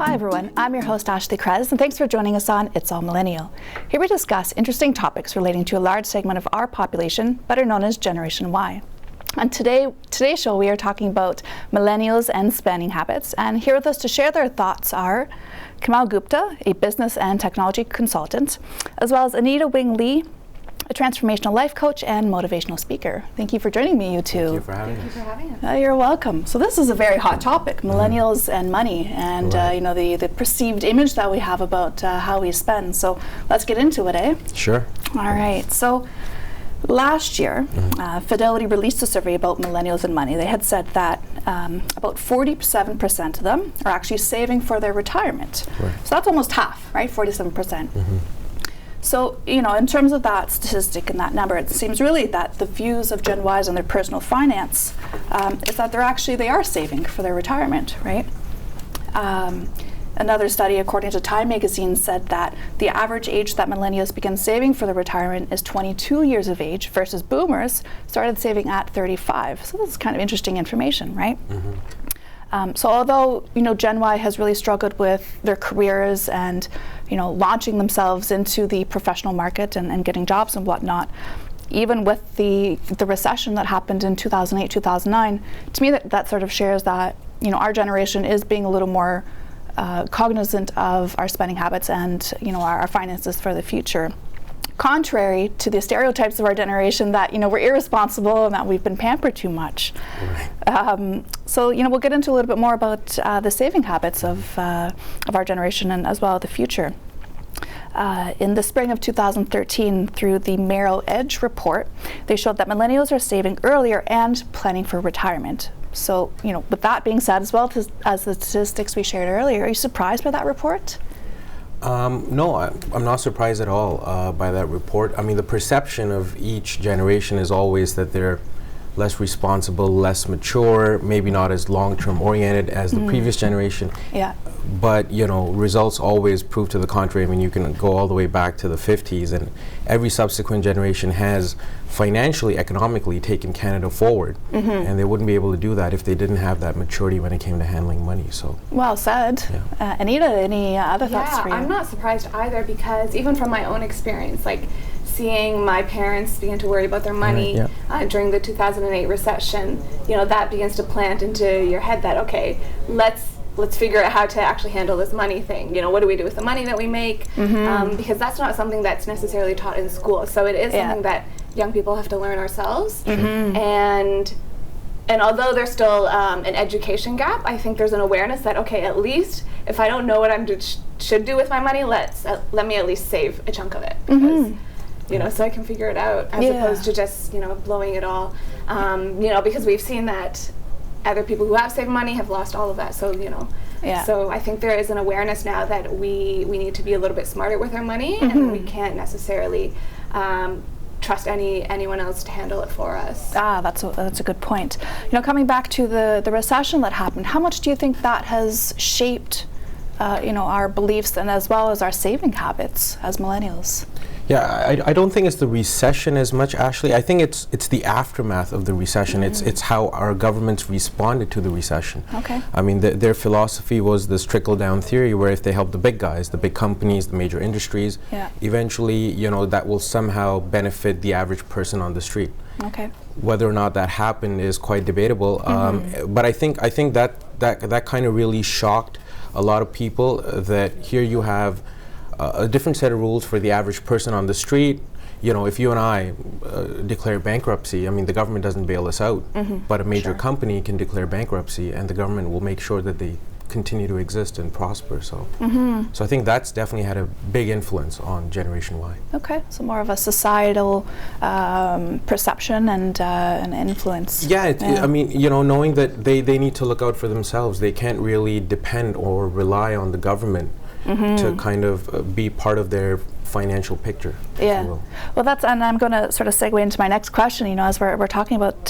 Hi everyone, I'm your host Ashley Krez, and thanks for joining us on It's All Millennial. Here we discuss interesting topics relating to a large segment of our population, better known as Generation Y. On today's show, we are talking about millennials and spending habits, and here with us to share their thoughts are Kamal Gupta, a business and technology consultant, as well as Anita Wing Lee, a transformational life coach and motivational speaker. Thank you for joining me, you two. Thank you for having us. Thank you for having us. You're welcome. So this is a very hot topic, millennials and money, and the perceived image that we have about how we spend. So let's get into it, eh? Sure. All right. So last year, Fidelity released a survey about millennials and money. They had said that about 47% of them are actually saving for their retirement. Right. So that's almost half, right? 47%. So, in terms of that statistic and that number, it seems really that the views of Gen Ys on their personal finance is that they are saving for their retirement, right? Another study, according to Time magazine, said that the average age that millennials begin saving for their retirement is 22 years of age versus boomers started saving at 35. So this is kind of interesting information, right? So although Gen Y has really struggled with their careers and launching themselves into the professional market and getting jobs and whatnot, even with the recession that happened in 2008, 2009, to me that sort of shares that our generation is being a little more cognizant of our spending habits and our finances for the future. Contrary to the stereotypes of our generation that we're irresponsible and that we've been pampered too much. Right. So we'll get into a little bit more about the saving habits of our generation and as well as the future. In the spring of 2013, through the Merrill Edge report, they showed that millennials are saving earlier and planning for retirement. So with that being said, as well as the statistics we shared earlier, are you surprised by that report? No, I'm not surprised at all by that report. I mean, the perception of each generation is always that they're less responsible, less mature, maybe not as long-term oriented as the previous generation. Yeah. But, results always prove to the contrary. I mean, you can go all the way back to the 50s, and every subsequent generation has financially, economically taken Canada forward. And they wouldn't be able to do that if they didn't have that maturity when it came to handling money. So. Well said. Yeah. Anita, any other thoughts for you? I'm not surprised either, because even from my own experience, seeing my parents begin to worry about their money during the 2008 recession, that begins to plant into your head that, okay, let's figure out how to actually handle this money thing. What do we do with the money that we make? Because that's not something that's necessarily taught in school. So it is something that young people have to learn ourselves. And although there's still an education gap, I think there's an awareness that, okay, at least if I don't know what I should do with my money, let me at least save a chunk of it. Because, so I can figure it out as opposed to just, blowing it all. Because we've seen that other people who have saved money have lost all of that. So, so I think there is an awareness now that we need to be a little bit smarter with our money, and we can't necessarily trust anyone else to handle it for us. That's a good point. Coming back to the recession that happened, how much do you think that has shaped our beliefs and as well as our saving habits as millennials? Yeah, I don't think it's the recession as much, Ashley. I think it's the aftermath of the recession. It's how our governments responded to the recession. Okay. I mean, their philosophy was this trickle-down theory, where if they help the big guys, the big companies, the major industries, eventually, that will somehow benefit the average person on the street. Okay. Whether or not that happened is quite debatable. But I think that kind of really shocked a lot of people, that here you have a different set of rules for the average person on the street. If you and I declare bankruptcy, I mean, the government doesn't bail us out, but a major company can declare bankruptcy, and the government will make sure that they continue to exist and prosper. So, so I think that's definitely had a big influence on Generation Y. Okay, so more of a societal perception and influence. Yeah, I mean, knowing that they need to look out for themselves, they can't really depend or rely on the government to kind of be part of their financial picture, if you will. Well, and I'm going to sort of segue into my next question. As we're talking about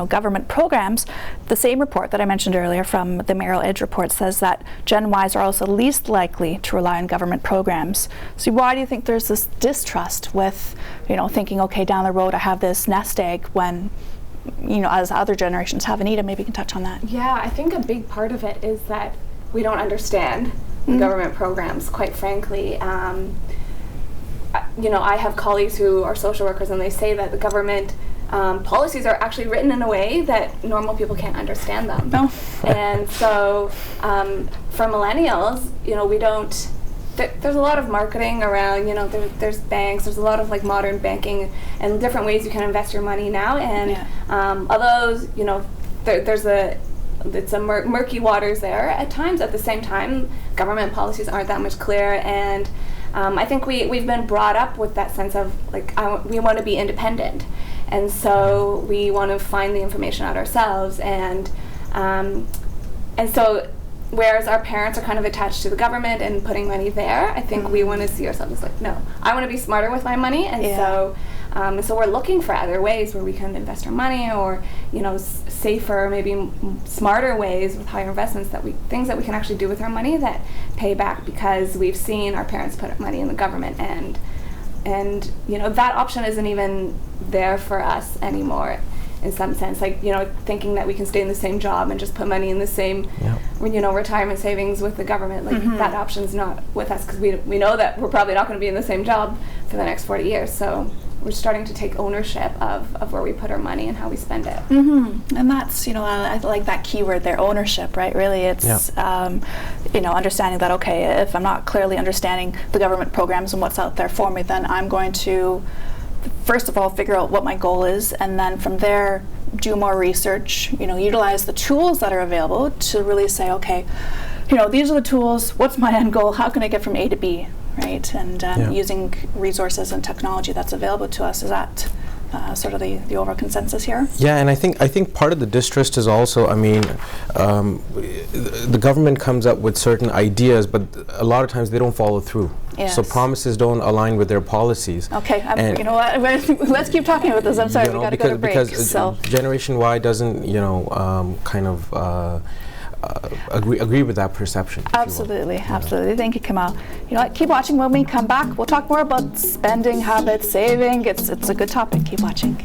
government programs, the same report that I mentioned earlier from the Merrill Edge report says that Gen Ys are also least likely to rely on government programs. So why do you think there's this distrust with thinking, okay, down the road I have this nest egg, when as other generations have? Anita, maybe you can touch on that. Yeah, I think a big part of it is that we don't understand government programs, quite frankly. I have colleagues who are social workers, and they say that the government policies are actually written in a way that normal people can't understand them. No. And so for millennials, we don't, there's a lot of marketing around, there's banks, there's a lot of like modern banking and different ways you can invest your money now. And although, it's a murky waters there at times, at the same time, government policies aren't that much clear. And I think we've been brought up with that sense of like, we want to be independent. And so we want to find the information out ourselves. And so whereas our parents are kind of attached to the government and putting money there, I think we want to see ourselves as like, no, I want to be smarter with my money. And so we're looking for other ways where we can invest our money, or safer, maybe smarter ways with higher investments, things that we can actually do with our money that pay back, because we've seen our parents put money in the government, and that option isn't even there for us anymore. In some sense, like thinking that we can stay in the same job and just put money in the same, retirement savings with the government, like that option's not with us, because we know that we're probably not going to be in the same job for the next 40 years. So we're starting to take ownership of where we put our money and how we spend it. And that's, I like that keyword there, ownership, right? Really, it's, understanding that, okay, if I'm not clearly understanding the government programs and what's out there for me, then I'm going to first of all figure out what my goal is, and then from there do more research, utilize the tools that are available to really say, okay, these are the tools, what's my end goal, how can I get from A to B, right? And using resources and technology that's available to us. Is that sort of the overall consensus here? Yeah, and I think part of the distrust is also, the government comes up with certain ideas, but a lot of times they don't follow through. Yes. So promises don't align with their policies. Okay, you know what? Let's keep talking about this. I'm sorry, we got to go to break. Because Generation Y doesn't, agree with that perception. Absolutely. Thank you, Kamal. You know what? Keep watching. When we come back, we'll talk more about spending habits, saving. It's a good topic. Keep watching.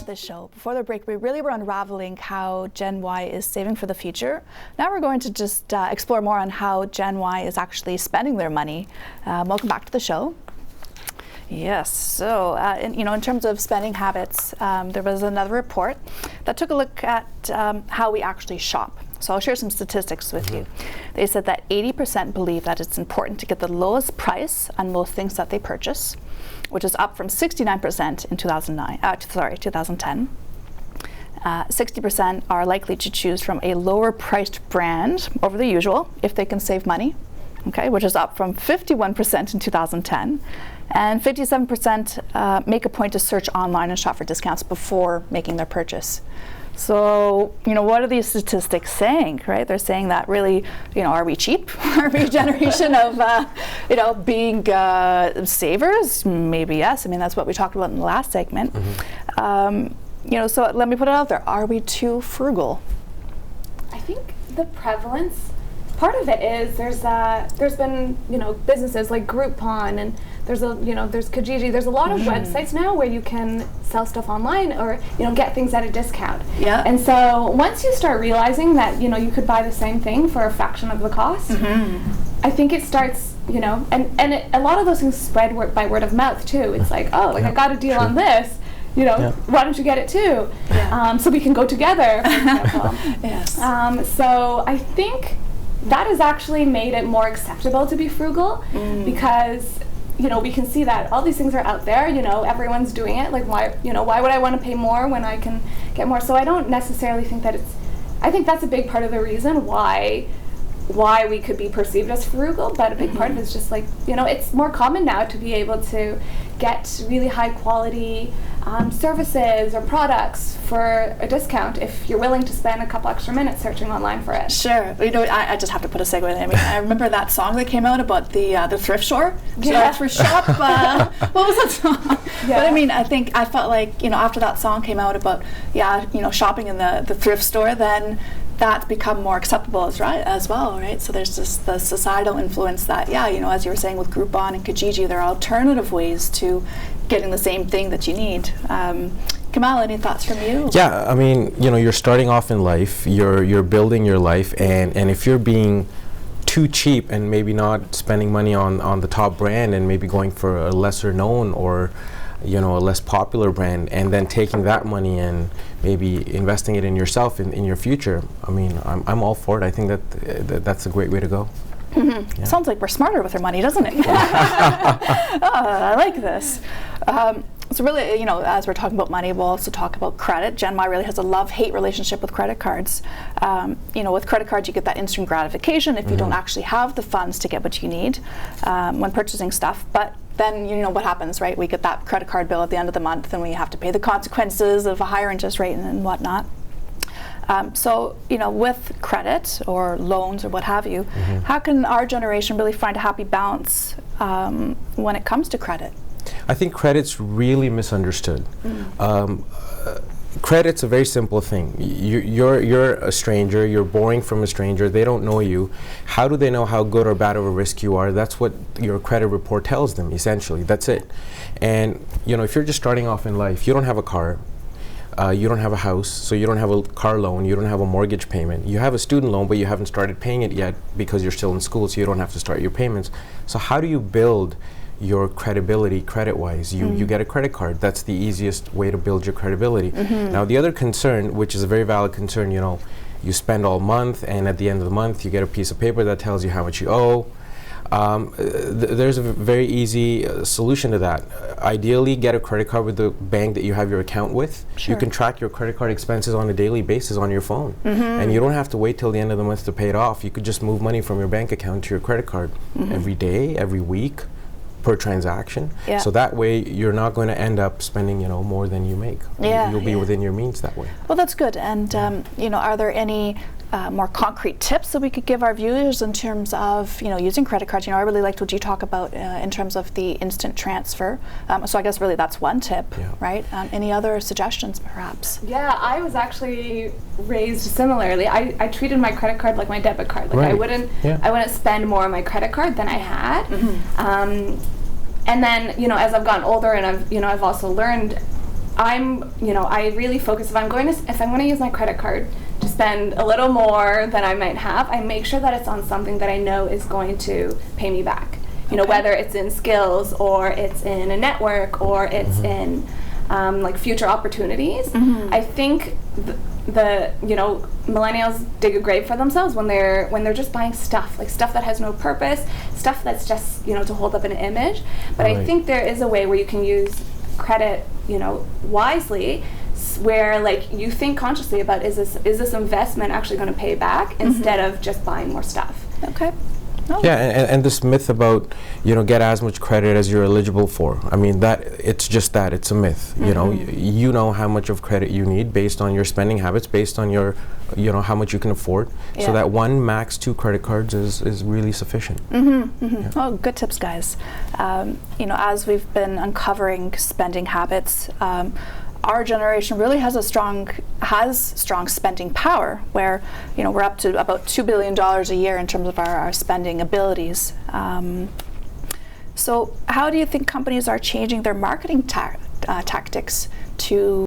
to the show. Before the break, we really were unraveling how Gen Y is saving for the future. Now we're going to just explore more on how Gen Y is actually spending their money. Welcome back to the show. Yes, so in terms of spending habits, there was another report that took a look at how we actually shop. So I'll share some statistics with you. They said that 80% believe that it's important to get the lowest price on most things that they purchase, which is up from 69% in 2010. 60% are likely to choose from a lower priced brand over the usual if they can save money, okay, which is up from 51% in 2010. And 57% make a point to search online and shop for discounts before making their purchase. So, what are these statistics saying, right? They're saying that really, are we cheap? Are we a generation of, being savers? Maybe yes. I mean, that's what we talked about in the last segment. So let me put it out there. Are we too frugal? I think the prevalence, part of it is there's been, businesses like Groupon, and there's Kijiji. There's a lot of websites now where you can sell stuff online or, get things at a discount. Yeah. And so once you start realizing that, you could buy the same thing for a fraction of the cost, I think it starts, a lot of those things spread by word of mouth too. It's like, I got a deal on this. Why don't you get it too? Yeah. So we can go together, for example. Yes. So I think that has actually made it more acceptable to be frugal because, we can see that all these things are out there, everyone's doing it. Like, why would I want to pay more when I can get more? So I don't necessarily think that I think that's a big part of the reason why we could be perceived as frugal, but a big part of it is just like, it's more common now to be able to get really high quality services or products for a discount if you're willing to spend a couple extra minutes searching online for it. Sure. I just have to put a segue in. I mean, I remember that song that came out about the thrift store. Yeah. Thrift shop. What was that song? Yeah. But I mean, I felt like, after that song came out about, shopping in the thrift store, then that's become more acceptable as well, right? So there's just the societal influence that, as you were saying with Groupon and Kijiji, there are alternative ways to getting the same thing that you need. Kamal, any thoughts from you? Yeah, I mean, you're starting off in life, you're building your life, and if you're being too cheap and maybe not spending money on the top brand and maybe going for a lesser known or a less popular brand, and then taking that money and maybe investing it in yourself in your future, I mean, I'm all for it. I think that's a great way to go. Yeah. Sounds like we're smarter with our money, doesn't it? I like this. So really, as we're talking about money, we'll also talk about credit. Gen Y really has a love-hate relationship with credit cards. With credit cards, you get that instant gratification if you don't actually have the funds to get what you need when purchasing stuff. But then what happens, right? We get that credit card bill at the end of the month, and we have to pay the consequences of a higher interest rate and whatnot. So, with credit or loans or what have you, how can our generation really find a happy balance when it comes to credit? I think credit's really misunderstood. Credit's a very simple thing. You're a stranger, you're borrowing from a stranger, they don't know you. How do they know how good or bad of a risk you are? That's what your credit report tells them, essentially. That's it. And, if you're just starting off in life, you don't have a car, you don't have a house, so you don't have a car loan, you don't have a mortgage payment. You have a student loan, but you haven't started paying it yet because you're still in school, so you don't have to start your payments. So how do you build your credibility credit-wise? You get a credit card. That's the easiest way to build your credibility. Now, the other concern, which is a very valid concern, you spend all month, and at the end of the month, you get a piece of paper that tells you how much you owe. There's a very easy solution to that. Ideally, get a credit card with the bank that you have your account with. Sure. You can track your credit card expenses on a daily basis on your phone. And you don't have to wait till the end of the month to pay it off. You could just move money from your bank account to your credit card every day, every week, per transaction. Yeah. So that way you're not going to end up spending more than you make. You'll be within your means that way. Well, that's good. And are there any more concrete tips that we could give our viewers in terms of using credit cards? I really liked what you talk about in terms of the instant transfer. So I guess really that's one tip, right? Any other suggestions perhaps? Yeah, I was actually raised similarly. I treated my credit card like my debit card. Like I wouldn't spend more on my credit card than I had. And then, as I've gotten older and I've also learned I really focus, if I'm going to use my credit card to spend a little more than I might have, I make sure that it's on something that I know is going to pay me back. You know, whether it's in skills or it's in a network or it's in like future opportunities. I think the millennials dig a grave for themselves when they're just buying stuff that has no purpose, stuff that's just to hold up an image. But I think there is a way where you can use credit wisely, where like you think consciously about is this investment actually going to pay back instead of just buying more stuff. Okay. Oh. Yeah, and this myth about get as much credit as you're eligible for. I mean it's a myth. You know how much of credit you need based on your spending habits, based on your how much you can afford. So that one max 2 credit cards is really sufficient. Yeah. Oh, good tips, guys. As we've been uncovering spending habits, our generation really has strong spending power, where we're up to about $2 billion a year in terms of our spending abilities. So how do you think companies are changing their marketing tactics to